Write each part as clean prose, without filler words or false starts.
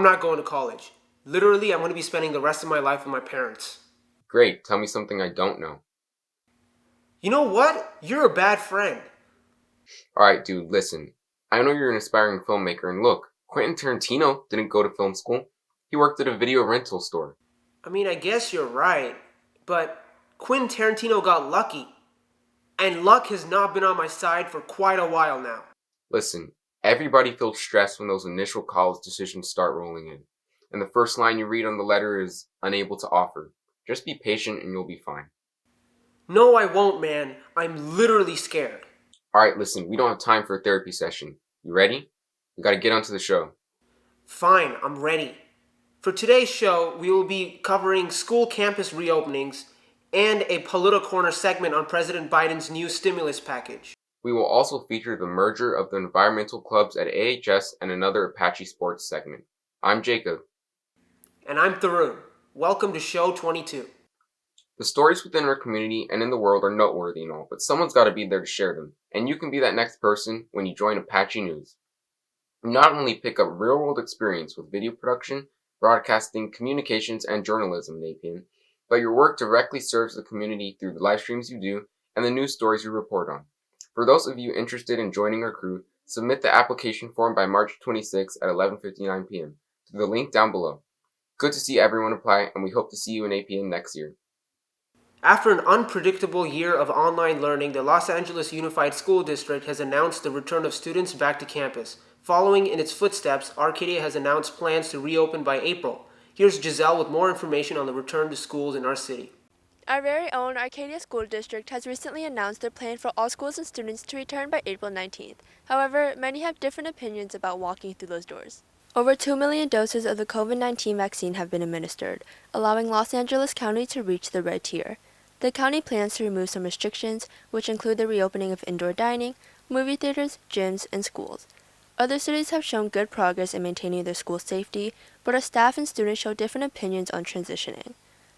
not going to college. Literally, I'm going to be spending the rest of my life with my parents. Great, tell me something I don't know. You know what? You're a bad friend. Alright, dude, listen. I know you're an aspiring filmmaker, and look, Quentin Tarantino didn't go to film school. He worked at a video rental store. I mean, I guess you're right, but Quentin Tarantino got lucky. And luck has not been on my side for quite a while now. Listen, everybody feels stressed when those initial college decisions start rolling in. And the first line you read on the letter is, unable to offer. Just be patient and you'll be fine. No, I won't, man. I'm literally scared. Alright, listen, we don't have time for a therapy session. You ready? We gotta get onto the show. Fine, I'm ready. For today's show, we will be covering school campus reopenings and a Politi-Corner segment on President Biden's new stimulus package. We will also feature the merger of the environmental clubs at AHS and another Apache sports segment. I'm Jacob. And I'm Tharun. Welcome to Show 22. The stories within our community and in the world are noteworthy and all, but someone's got to be there to share them. And you can be that next person when you join Apache News. You not only pick up real-world experience with video production, broadcasting, communications, and journalism in APN, but your work directly serves the community through the live streams you do and the news stories you report on. For those of you interested in joining our crew, submit the application form by March 26 at 11:59 p.m. to the link down below. Good to see everyone apply, and we hope to see you in APN next year. After an unpredictable year of online learning, the Los Angeles Unified School District has announced the return of students back to campus. Following in its footsteps, Arcadia has announced plans to reopen by April. Here's Giselle with more information on the return to schools in our city. Our very own Arcadia School District has recently announced their plan for all schools and students to return by April 19th. However, many have different opinions about walking through those doors. Over 2 million doses of the COVID-19 vaccine have been administered, allowing Los Angeles County to reach the red tier. The county plans to remove some restrictions, which include the reopening of indoor dining, movie theaters, gyms, and schools. Other cities have shown good progress in maintaining their school safety, but our staff and students show different opinions on transitioning.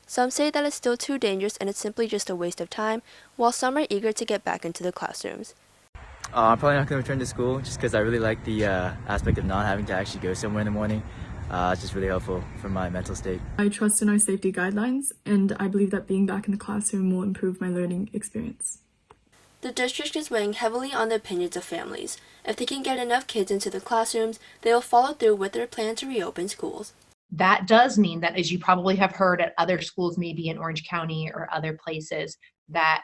Some say that it's still too dangerous and it's simply just a waste of time, while some are eager to get back into the classrooms. I'm probably not going to return to school just because I really like the aspect of not having to actually go somewhere in the morning. It's just really helpful for my mental state. I trust in our safety guidelines, and I believe that being back in the classroom will improve my learning experience. The district is weighing heavily on the opinions of families. If they can get enough kids into the classrooms, they will follow through with their plan to reopen schools. That does mean that, as you probably have heard at other schools, maybe in Orange County or other places, that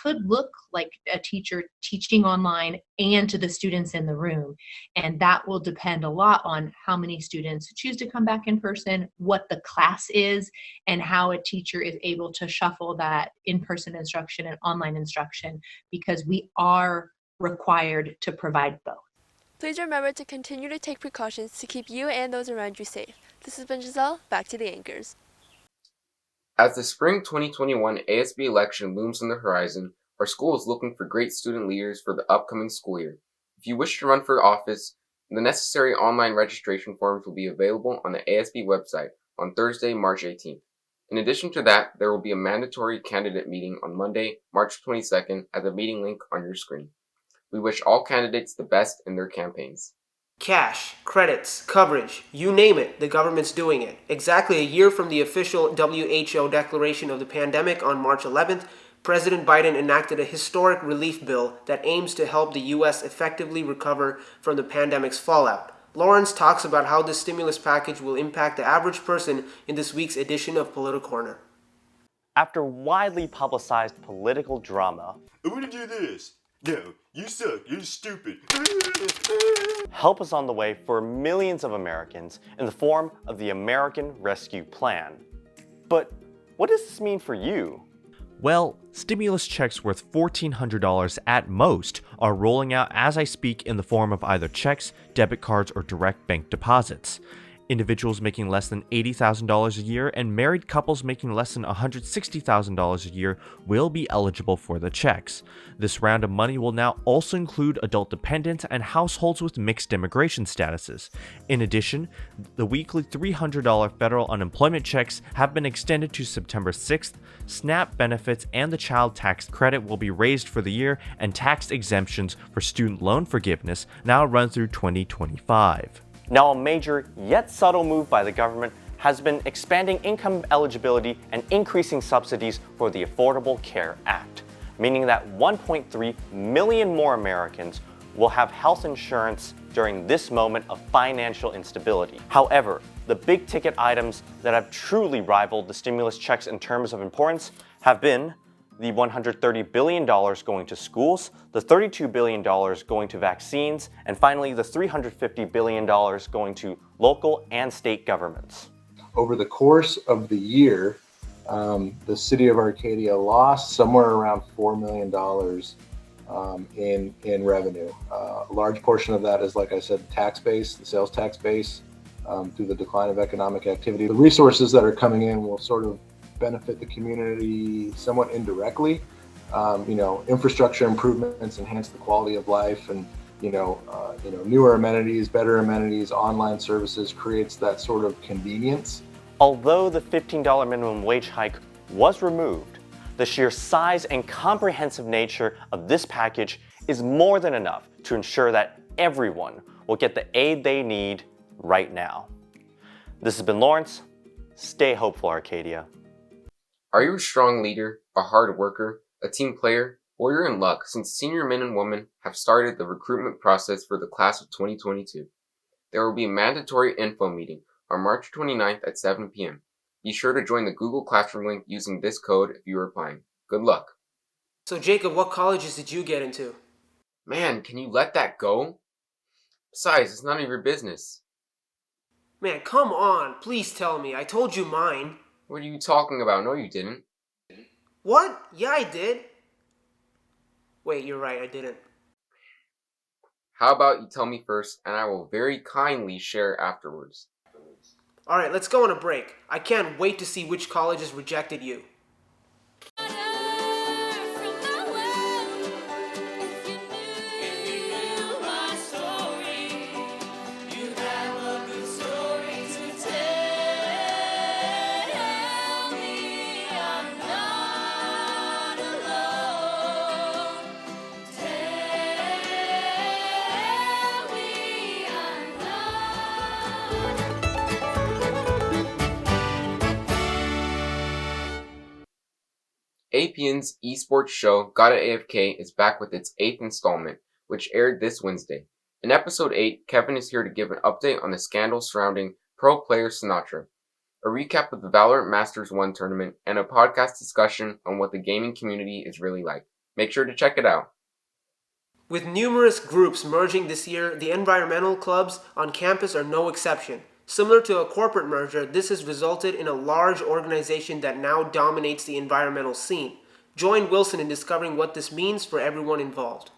could look like a teacher teaching online and to the students in the room. And that will depend a lot on how many students choose to come back in person, what the class is, and how a teacher is able to shuffle that in-person instruction and online instruction, because we are required to provide both. Please remember to continue to take precautions to keep you and those around you safe. This has been Giselle. Back to the anchors. As the spring 2021 ASB election looms on the horizon, our school is looking for great student leaders for the upcoming school year. If you wish to run for office, the necessary online registration forms will be available on the ASB website on Thursday, March 18th. In addition to that, there will be a mandatory candidate meeting on Monday, March 22nd at the meeting link on your screen. We wish all candidates the best in their campaigns. Cash, credits, coverage, you name it, the government's doing it. Exactly a year from the official WHO declaration of the pandemic on March 11th, President Biden enacted a historic relief bill that aims to help the U.S. effectively recover from the pandemic's fallout. Lawrence talks about how this stimulus package will impact the average person in this week's edition of Politi-Corner. After widely publicized political drama, I want to do this. No, you suck. You're stupid. help is on the way for millions of Americans in the form of the American Rescue Plan. But what does this mean for you? Well, stimulus checks worth $1,400 at most are rolling out as I speak in the form of either checks, debit cards, or direct bank deposits. Individuals making less than $80,000 a year and married couples making less than $160,000 a year will be eligible for the checks. This round of money will now also include adult dependents and households with mixed immigration statuses. In addition, the weekly $300 federal unemployment checks have been extended to September 6th, SNAP benefits and the child tax credit will be raised for the year, and tax exemptions for student loan forgiveness now run through 2025. Now, a major yet subtle move by the government has been expanding income eligibility and increasing subsidies for the Affordable Care Act, meaning that 1.3 million more Americans will have health insurance during this moment of financial instability. However, the big ticket items that have truly rivaled the stimulus checks in terms of importance have been the $130 billion going to schools, the $32 billion going to vaccines, and finally the $350 billion going to local and state governments. Over the course of the year, the city of Arcadia lost somewhere around $4 million in revenue. A large portion of that is, like I said, tax base, the sales tax base, through the decline of economic activity. The resources that are coming in will sort of benefit the community somewhat indirectly. Infrastructure improvements enhance the quality of life, and newer amenities, better amenities, online services creates that sort of convenience. Although the $15 minimum wage hike was removed, the sheer size and comprehensive nature of this package is more than enough to ensure that everyone will get the aid they need right now. This has been Lawrence. Stay hopeful, Arcadia. Are you a strong leader, a hard worker, a team player, or you're in luck since senior men and women have started the recruitment process for the class of 2022? There will be a mandatory info meeting on March 29th at 7 p.m. Be sure to join the Google Classroom link using this code if you are applying. Good luck. So Jacob, what colleges did you get into? Man, can you let that go? Besides, it's none of your business. Man, come on, please tell me. I told you mine. What are you talking about? No, you didn't. What? Yeah, I did. Wait, you're right, I didn't. How about you tell me first, and I will very kindly share afterwards. Alright, let's go on a break. I can't wait to see which colleges rejected you. APN's esports show Gotta AFK is back with its 8th installment, which aired this Wednesday. In episode 8, Kevin is here to give an update on the scandal surrounding pro player Sinatra, a recap of the Valorant Masters 1 tournament, and a podcast discussion on what the gaming community is really like. Make sure to check it out. With numerous groups merging this year, the environmental clubs on campus are no exception. Similar to a corporate merger, this has resulted in a large organization that now dominates the environmental scene. Join Wilson in discovering what this means for everyone involved.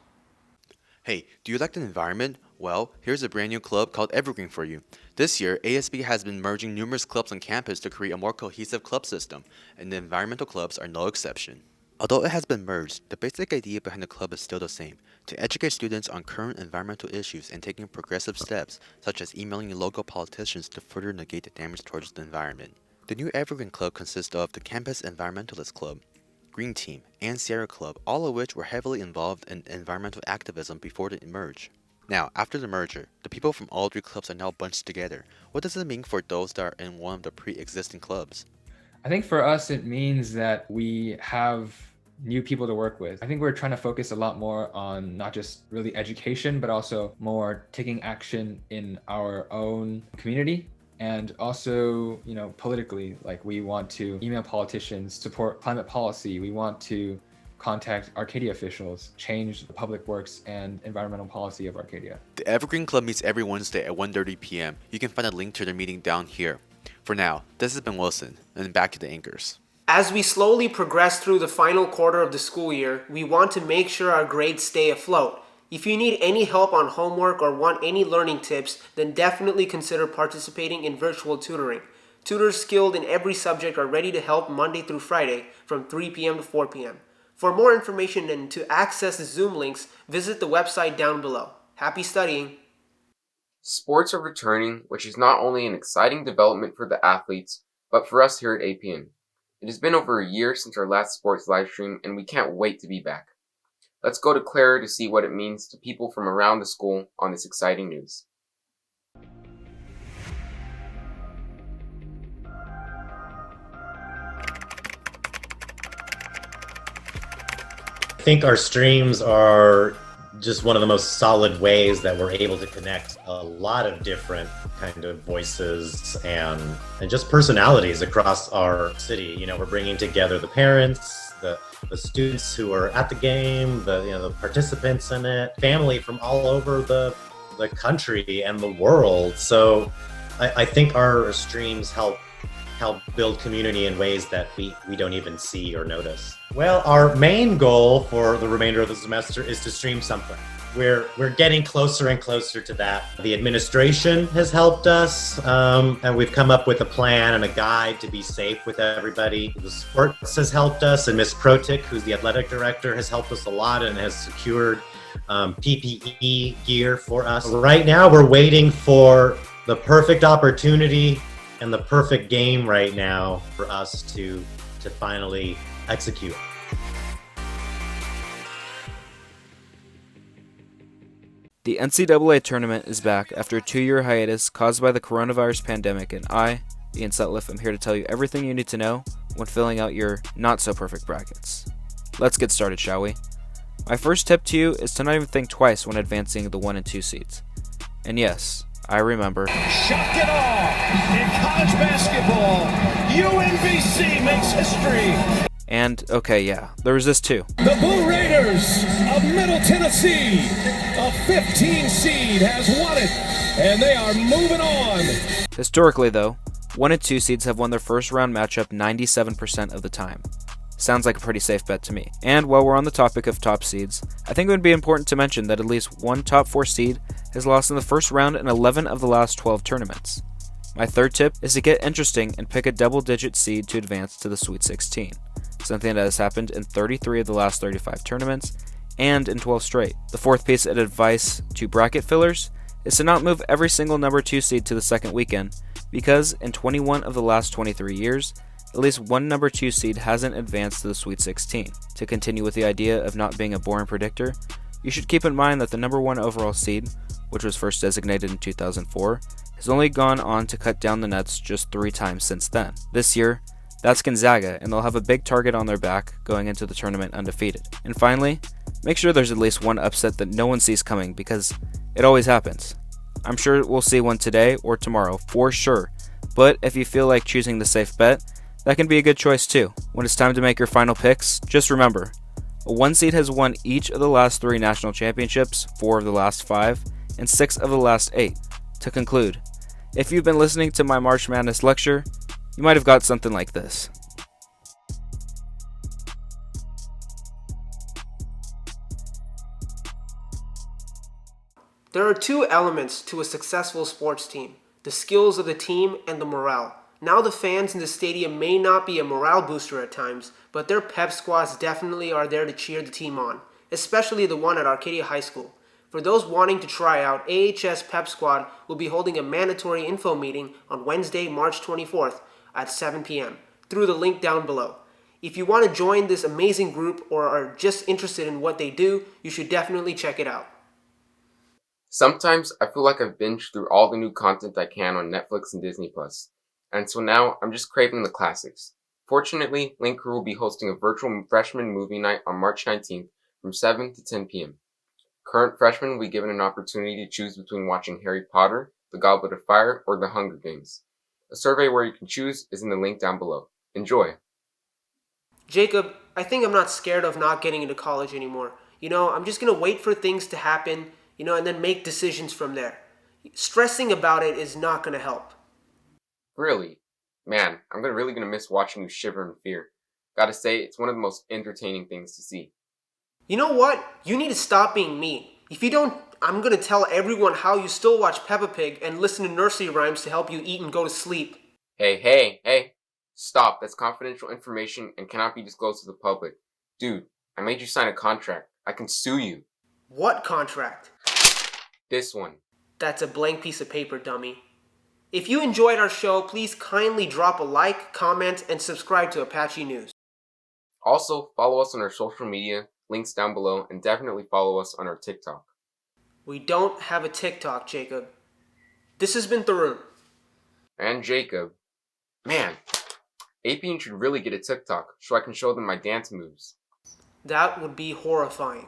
Hey, do you like the environment? Well, here's a brand new club called Evergreen for you. This year, ASB has been merging numerous clubs on campus to create a more cohesive club system, and the environmental clubs are no exception. Although it has been merged, the basic idea behind the club is still the same: to educate students on current environmental issues and taking progressive steps, such as emailing local politicians to further negate the damage towards the environment. The new Evergreen Club consists of the Campus Environmentalist Club, Green Team, and Sierra Club, all of which were heavily involved in environmental activism before the merge. Now, after the merger, the people from all three clubs are now bunched together. What does it mean for those that are in one of the pre-existing clubs? I think for us, it means that we have new people to work with. I think we're trying to focus a lot more on not just really education, but also more taking action in our own community. And also, politically, like we want to email politicians, support climate policy. We want to contact Arcadia officials, change the public works and environmental policy of Arcadia. The Evergreen Club meets every Wednesday at 1:30 p.m. You can find a link to their meeting down here. For now, this has been Wilson, and back to the anchors. As we slowly progress through the final quarter of the school year, we want to make sure our grades stay afloat. If you need any help on homework or want any learning tips, then definitely consider participating in virtual tutoring. Tutors skilled in every subject are ready to help Monday through Friday from 3 p.m. to 4 p.m. For more information and to access the Zoom links, visit the website down below. Happy studying! Sports are returning, which is not only an exciting development for the athletes, but for us here at APN. It has been over a year since our last sports livestream, and we can't wait to be back. Let's go to Clara to see what it means to people from around the school on this exciting news. I think our streams are just one of the most solid ways that we're able to connect a lot of different kind of voices and just personalities across our city. You know, we're bringing together the parents, the students who are at the game, the participants in it, family from all over the country and the world. So I think our streams help build community in ways that we don't even see or notice. Well, our main goal for the remainder of the semester is to stream something. We're getting closer and closer to that. The administration has helped us, and we've come up with a plan and a guide to be safe with everybody. The sports has helped us, and Miss Protic, who's the athletic director, has helped us a lot and has secured PPE gear for us. Right now, we're waiting for the perfect opportunity and the perfect game right now for us to finally execute. The NCAA tournament is back after a 2-year hiatus caused by the coronavirus pandemic, and I, Ian Sutliff, am here to tell you everything you need to know when filling out your not-so-perfect brackets. Let's get started, shall we? My first tip to you is to not even think twice when advancing the 1 and 2 seeds. And yes, I remember. Shock it all! In college basketball, UMBC makes history! And, okay, yeah, there was this too. The Blue Raiders of Middle Tennessee, a 15 seed, has won it, and they are moving on. Historically, though, 1 and 2 seeds have won their first round matchup 97% of the time. Sounds like a pretty safe bet to me. And while we're on the topic of top seeds, I think it would be important to mention that at least one top 4 seed has lost in the first round in 11 of the last 12 tournaments. My third tip is to get interesting and pick a double-digit seed to advance to the Sweet 16, something that has happened in 33 of the last 35 tournaments and in 12 straight. The fourth piece of advice to bracket fillers is to not move every single number 2 seed to the second weekend, because in 21 of the last 23 years, at least one number 2 seed hasn't advanced to the Sweet 16. To continue with the idea of not being a boring predictor, you should keep in mind that the number 1 overall seed, which was first designated in 2004, has only gone on to cut down the nets just 3 times since then. This year, that's Gonzaga, and they'll have a big target on their back going into the tournament undefeated. And finally, make sure there's at least one upset that no one sees coming, because it always happens. I'm sure we'll see one today or tomorrow, for sure, but if you feel like choosing the safe bet, that can be a good choice too. When it's time to make your final picks, just remember, a 1 seed has won each of the last 3 national championships, 4 of the last 5, and 6 of the last 8. To conclude, if you've been listening to my March Madness lecture, you might have got something like this. There are 2 elements to a successful sports team: the skills of the team and the morale. Now the fans in the stadium may not be a morale booster at times, but their pep squads definitely are there to cheer the team on, especially the one at Arcadia High School. For those wanting to try out, AHS Pep Squad will be holding a mandatory info meeting on Wednesday, March 24th at 7 p.m. through the link down below. If you want to join this amazing group or are just interested in what they do, you should definitely check it out. Sometimes I feel like I've binged through all the new content I can on Netflix and Disney+. And so now I'm just craving the classics. Fortunately, Link Crew will be hosting a virtual freshman movie night on March 19th from 7 to 10 p.m. Current freshmen will be given an opportunity to choose between watching Harry Potter, The Goblet of Fire, or The Hunger Games. A survey where you can choose is in the link down below. Enjoy! Jacob, I think I'm not scared of not getting into college anymore. I'm just going to wait for things to happen, and then make decisions from there. Stressing about it is not going to help. Really? Man, I'm really gonna miss watching you shiver in fear. Gotta say, it's one of the most entertaining things to see. You know what? You need to stop being mean. If you don't, I'm gonna tell everyone how you still watch Peppa Pig and listen to nursery rhymes to help you eat and go to sleep. Hey. Stop. That's confidential information and cannot be disclosed to the public. Dude, I made you sign a contract. I can sue you. What contract? This one. That's a blank piece of paper, dummy. If you enjoyed our show, please kindly drop a like, comment, and subscribe to Apache News. Also, follow us on our social media, links down below, and definitely follow us on our TikTok. We don't have a TikTok, Jacob. This has been Tharun. And Jacob. Man, APN should really get a TikTok so I can show them my dance moves. That would be horrifying.